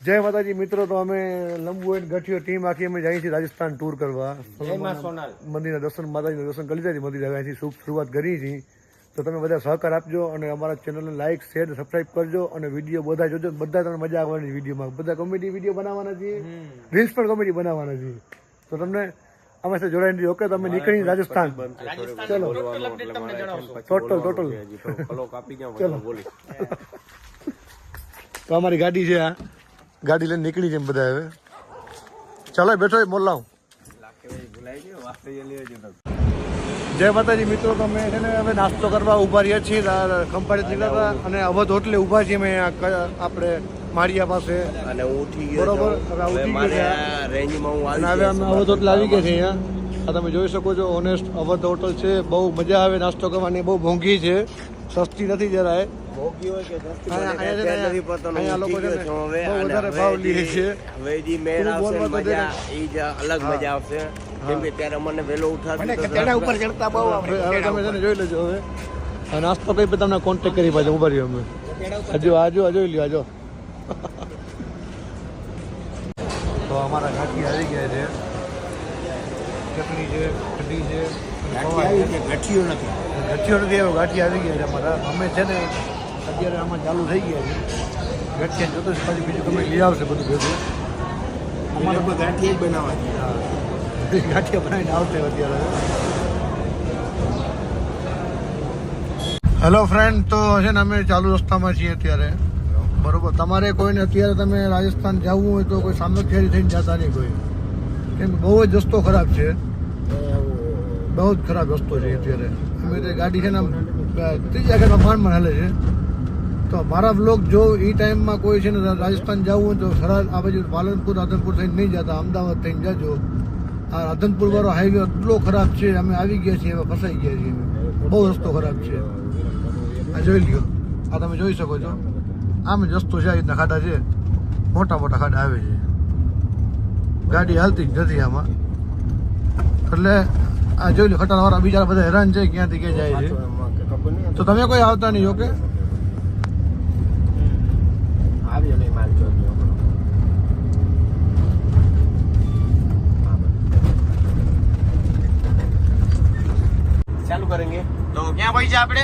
જય માતાજી મિત્રો, તો અમે લંબુ એન્ડ ગઠિયો ટીમ આખી અમે જઈએ છીએ રાજસ્થાન ટૂર કરવા. મંદિરના દર્શન, માતાજીના દર્શન કરી લીધા છે. મંદિર અહીંથી શુભ શરૂઆત કરી છે. તો તમે બધા સહકાર આપજો અને અમારા ચેનલને લાઈક, શેર, સબસ્ક્રાઇબ કરજો અને વિડીયો બધા જોજો. બધા તમને મજા આવવાની વિડીયોમાં. બધા કોમેડી વિડીયો બનાવવાના છીએ, રીલ્સ પણ કોમેડી બનાવવાના છીએ. તો તમને અમે સાથે જોડાઈને ઓકે. તમે નીકળી રાજસ્થાન, ચલો ટોટલ ચલો. તો અમારી ગાડી છે, આ ગાડી લઈને નીકળી છે બધા. હવે ચાલો બેઠો મોલ્લાઉ. જય માતાજી મિત્રો, તો અમે છે ને હવે નાસ્તો કરવા ઉભા રહ્યા છીએ. ખંભાળી નીકળ્યા હતા અને અવધ હોટલે ઉભા છીએ અમે આપણે માળિયા પાસે. બરોબર, હવે અમે અવધ હોટલ આવી ગયા છે અહીંયા. આ તમે જોઈ શકો છો, ઓનેસ્ટ અવધ હોટલ છે. બહુ મજા આવે નાસ્તો કરવાની. બહુ મોંઘી છે, સસ્તી નથી જરાય. નાસ્તો કઈ તમને કોન્ટેક્ટ કરી પાછો ઉભા રહ્યો અમે. હજુ જોઈ લ્યો આજો. તો અમારા ઘાટી આવી ગયા છે. ચટણી છે, કઢી છે, ગઠિયો નથી આવ્યો. ગાંઠી આવી ગયા છે અમારા. અમે છે ને અત્યારે આમાં ચાલુ થઈ ગયા છે. ગાંઠિયા જોતો પછી બીજું તમે લઈ આવશે બધું ભેગું. અમારે ગાંઠિયા જ બનાવવાની. હા, ગાંઠિયા બનાવીને આવશે અત્યારે. હેલો ફ્રેન્ડ, તો છે ને અમે ચાલુ રસ્તામાં છીએ અત્યારે. બરોબર, તમારે કોઈને અત્યારે તમે રાજસ્થાન જવું હોય તો કોઈ સામખિયારી થઈને જતા નહીં કોઈ. કેમ બહુ જ રસ્તો ખરાબ છે, બહુ જ ખરાબ રસ્તો છે અત્યારે. અમે તે ગાડી છે ને ત્રીજા આગળમાં માંડ હાલે છે. તો મારા બ્લોગ જો એ ટાઈમમાં કોઈ છે ને રાજસ્થાન જવું હોય તો સરળ આ બાજુ પાલનપુર, રાધનપુર થઈને નહીં જતા, અમદાવાદ થઈને જજો. આ રાધનપુર વાળો હાઈવે એટલો ખરાબ છે. અમે આવી ગયા છીએ, હવે ફસાઈ ગયા છીએ. બહુ રસ્તો ખરાબ છે. આ જોઈ લ્યો, આ તમે જોઈ શકો છો. આમ જ રસ્તો છે, આ રીતના ખાડા છે, મોટા મોટા ખાડા આવે છે. ગાડી હાલતી જ નથી આમાં. એટલે આ જોઈ લો, ખટારાવાળા બીજા બધા હેરાન છે, ક્યાંથી ક્યાં જાય છે. તો તમે કોઈ આવતા નહીં. ઓકે, ચાલુ કરેંગે. તો ક્યાં ભાઈ છે આપણે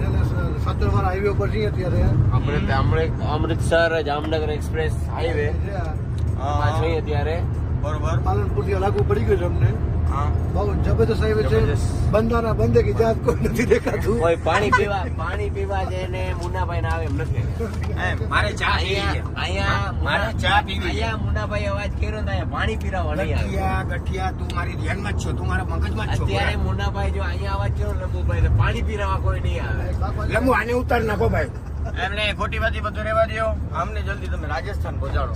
છે ને સાતરવાળા હાઈવે ઉપર છીએ અત્યારે. આપણે અમૃતસર જામનગર એક્સપ્રેસ હાઈવે છીએ અત્યારે. બરોબર, પાલનપુર થી લાગુ પડી ગયું છે અમને. બહુ જબરદસ્ત હાઈવે છે. બંધાના બંધે કે જ્યાં કોઈ નથી દેખાતું. કોઈ પાણી પીવા છે ને મુન્નાભાઈ ના આવે એમ નથી. મારે ચા અહીંયા મુન્નાભાઈ અવાજ કર્યો ને પાણી પીરાવા નહીં આવે. ગઠિયા તું મારી ધ્યાનમાં જ છો, તું મારા મગજમાં જ છો. અત્યારે મુન્નાભાઈ જો અહીંયા અવાજ કર્યો લંબુભાઈ તો પાણી પીરાવા કોઈ નહીં આવે. લંબુ આને ઉતાર નાખો ભાઈ. એમને ખોટી વાતી બધું રહેવા દો. અમને જલ્દી તમે રાજસ્થાન પહોંચાડો.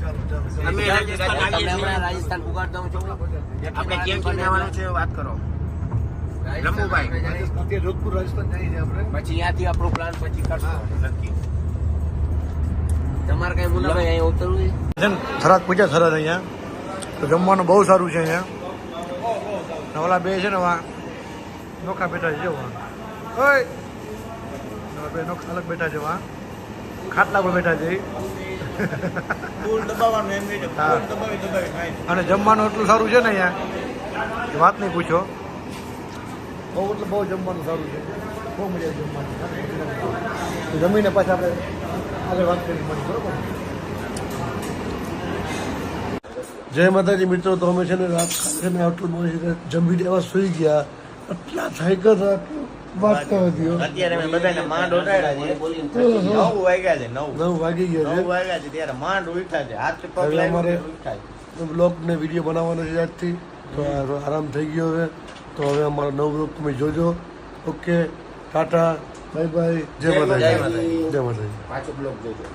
અમે રાજસ્થાન પુગાડતા હું છું. આપણે ક્યાં જવાનું છે વાત કરો લંબુભાઈ. જોધપુર રાજસ્થાન જઈએ છીએ આપણે. પછી ત્યાંથી આપણો પ્લાન પછી કરશું નક્કી. તમારે કઈ મુન્નાભાઈ અહીંયા ઉતરવું છે? થરાદ પૂજા થરાદ અહીંયા. તો જમવાનું બહુ સારું છે અહીંયા. ઓલા બે છે ને વા નોખા બેઠા છે. ઓય બે નોખા અલગ બેઠા છે. વા ખાટલા પર બેઠા છે. અને જમવાનું એટલું સારું છે ને અહીંયા, વાત નહીં પૂછો. બહુ એટલે બહુ જમવાનું સારું છે. બહુ મજા આવી જમવાની. જમીને પાછા આપણે આગળ વાત કરી મળી. બરોબર. જય માતાજી મિત્રો, તો અમે છે ને રાત છે ને આટલું જમી એવા સુઈ ગયા. એટલા થાક્યા હતા, વાત કરવા દો. અત્યારે મેં બધાને માંડ ઉઠાડ્યા છે. 9 વાગ્યા છે. 9 વાગી ગયા છે ત્યારે માંડ ઉઠ્યા છે. હાથ પગ હવે અમારે ઉઠાય. બ્લોગ ને વિડીયો બનાવવાનો છે આજથી. તો આરામ થઈ ગયો હવે. તો હવે અમારો નવો બ્લોગ તમે જોજો. Okay, Tata, bye bye. જય માતાજી. જય માતાજી. પાછો બ્લોગ જોજો.